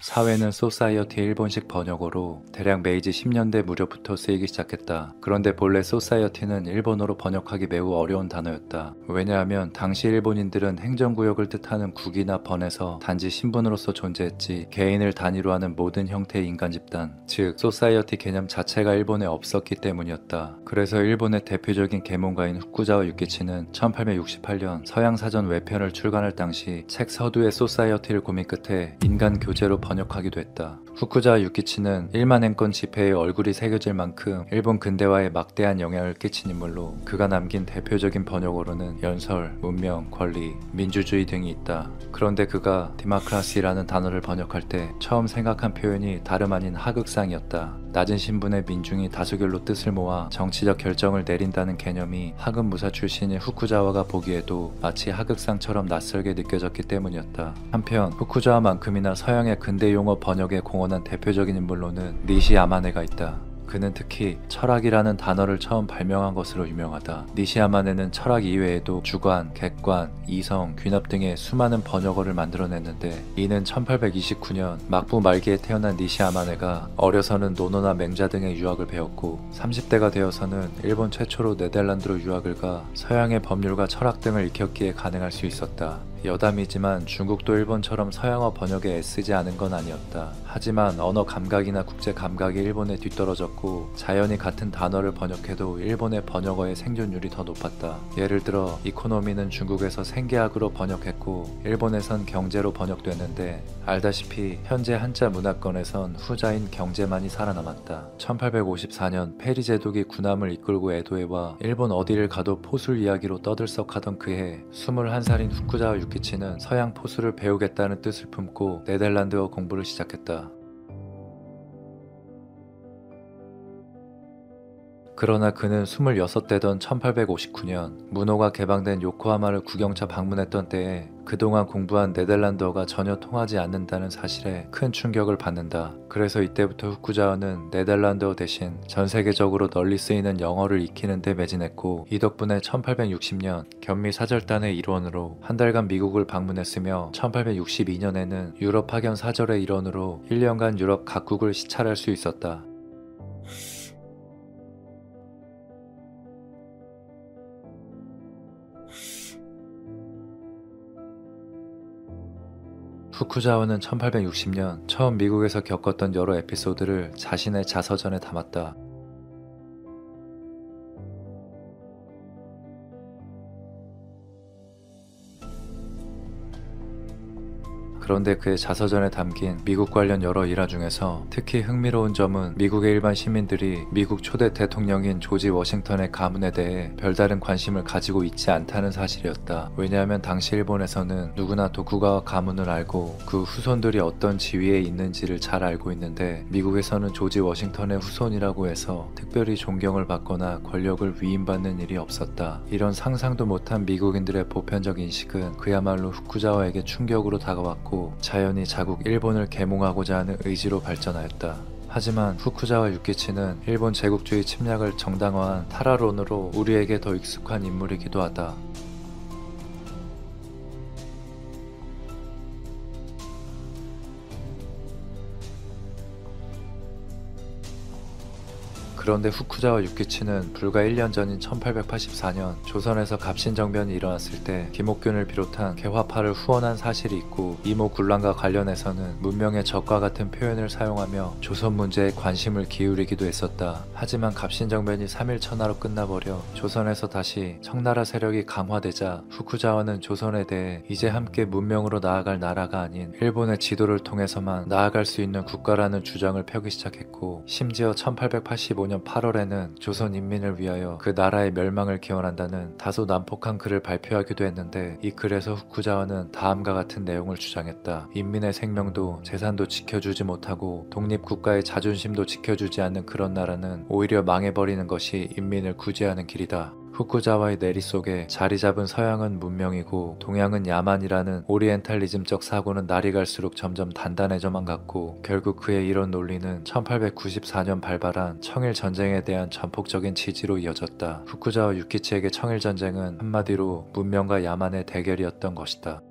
사회는 소사이어티 일본식 번역어로 대략 메이지 10년대 무렵부터 쓰이기 시작했다. 그런데 본래 소사이어티는 일본어로 번역하기 매우 어려운 단어였다. 왜냐하면 당시 일본인들은 행정구역을 뜻하는 국이나 번에서 단지 신분으로서 존재했지 개인을 단위로 하는 모든 형태의 인간 집단, 즉 소사이어티 개념 자체가 일본에 없었기 때문이었다. 그래서 일본의 대표적인 계몽가인 후쿠자와 유키치는 1868년 서양사전 외편을 출간할 당시 책 서두의 소사이어티를 고민 끝에 인간 교재로 번역하기도 했다. 후쿠자와 유키치는 1만 행권 지폐에 얼굴이 새겨질 만큼 일본 근대화에 막대한 영향을 끼친 인물로 그가 남긴 대표적인 번역어로는 연설, 문명, 권리, 민주주의 등이 있다. 그런데 그가 디마크라시라는 단어를 번역할 때 처음 생각한 표현이 다름 아닌 하극상이었다. 낮은 신분의 민중이 다수결로 뜻을 모아 정치적 결정을 내린다는 개념이 하급무사 출신의 후쿠자와가 보기에도 마치 하극상처럼 낯설게 느껴졌기 때문이었다. 한편 후쿠자와만큼이나 서양의 근대 용어 번역에 공헌한 대표적인 인물로는 니시 야마네가 있다. 그는 특히 철학이라는 단어를 처음 발명한 것으로 유명하다. 니시야마네는 철학 이외에도 주관, 객관, 이성, 귀납 등의 수많은 번역어를 만들어냈는데 이는 1829년 막부 말기에 태어난 니시야마네가 어려서는 노노나 맹자 등의 유학을 배웠고 30대가 되어서는 일본 최초로 네덜란드로 유학을 가 서양의 법률과 철학 등을 익혔기에 가능할 수 있었다. 여담이지만 중국도 일본처럼 서양어 번역에 애쓰지 않은 건 아니었다. 하지만 언어 감각이나 국제 감각이 일본에 뒤떨어졌고 자연히 같은 단어를 번역해도 일본의 번역어의 생존율이 더 높았다. 예를 들어 이코노미는 중국에서 생계학으로 번역했고 일본에선 경제로 번역됐는데 알다시피 현재 한자 문화권에선 후자인 경제만이 살아남았다. 1854년 페리 제독이 군함을 이끌고 에도에 와 일본 어디를 가도 포술 이야기로 떠들썩하던 그해 21살인 후쿠자와 유키치는 서양 포술을 배우겠다는 뜻을 품고 네덜란드어 공부를 시작했다. 그러나 그는 26대던 1859년 문호가 개방된 요코하마를 구경차 방문했던 때에 그동안 공부한 네덜란드어가 전혀 통하지 않는다는 사실에 큰 충격을 받는다. 그래서 이때부터 후쿠자와는 네덜란드어 대신 전 세계적으로 널리 쓰이는 영어를 익히는 데 매진했고 이 덕분에 1860년 견미 사절단의 일원으로 한 달간 미국을 방문했으며 1862년에는 유럽 파견 사절의 일원으로 1년간 유럽 각국을 시찰할 수 있었다. 후쿠자와는 1860년 처음 미국에서 겪었던 여러 에피소드를 자신의 자서전에 담았다. 그런데 그의 자서전에 담긴 미국 관련 여러 일화 중에서 특히 흥미로운 점은 미국의 일반 시민들이 미국 초대 대통령인 조지 워싱턴의 가문에 대해 별다른 관심을 가지고 있지 않다는 사실이었다. 왜냐하면 당시 일본에서는 누구나 도쿠가와 가문을 알고 그 후손들이 어떤 지위에 있는지를 잘 알고 있는데 미국에서는 조지 워싱턴의 후손이라고 해서 특별히 존경을 받거나 권력을 위임받는 일이 없었다. 이런 상상도 못한 미국인들의 보편적 인식은 그야말로 후쿠자와에게 충격으로 다가왔고 자연히 자국 일본을 계몽하고자 하는 의지로 발전하였다. 하지만 후쿠자와 유키치는 일본 제국주의 침략을 정당화한 타라론으로 우리에게 더 익숙한 인물이기도 하다. 그런데 후쿠자와 유키치는 불과 1년 전인 1884년 조선에서 갑신정변이 일어났을 때 김옥균을 비롯한 개화파를 후원한 사실이 있고 이모 군란과 관련해서는 문명의 적과 같은 표현을 사용하며 조선 문제에 관심을 기울이기도 했었다. 하지만 갑신정변이 3일 천하로 끝나버려 조선에서 다시 청나라 세력이 강화되자 후쿠자와는 조선에 대해 이제 함께 문명으로 나아갈 나라가 아닌 일본의 지도를 통해서만 나아갈 수 있는 국가라는 주장을 펴기 시작했고 심지어 1885년 8월에는 조선 인민을 위하여 그 나라의 멸망을 기원한다는 다소 난폭한 글을 발표하기도 했는데 이 글에서 후쿠자와는 다음과 같은 내용을 주장했다. 인민의 생명도 재산도 지켜주지 못하고 독립국가의 자존심도 지켜주지 않는 그런 나라는 오히려 망해버리는 것이 인민을 구제하는 길이다. 후쿠자와의 내리 속에 자리 잡은 서양은 문명이고 동양은 야만이라는 오리엔탈리즘적 사고는 날이 갈수록 점점 단단해져만 갔고 결국 그의 이런 논리는 1894년 발발한 청일전쟁에 대한 전폭적인 지지로 이어졌다. 후쿠자와 유키치에게 청일전쟁은 한마디로 문명과 야만의 대결이었던 것이다.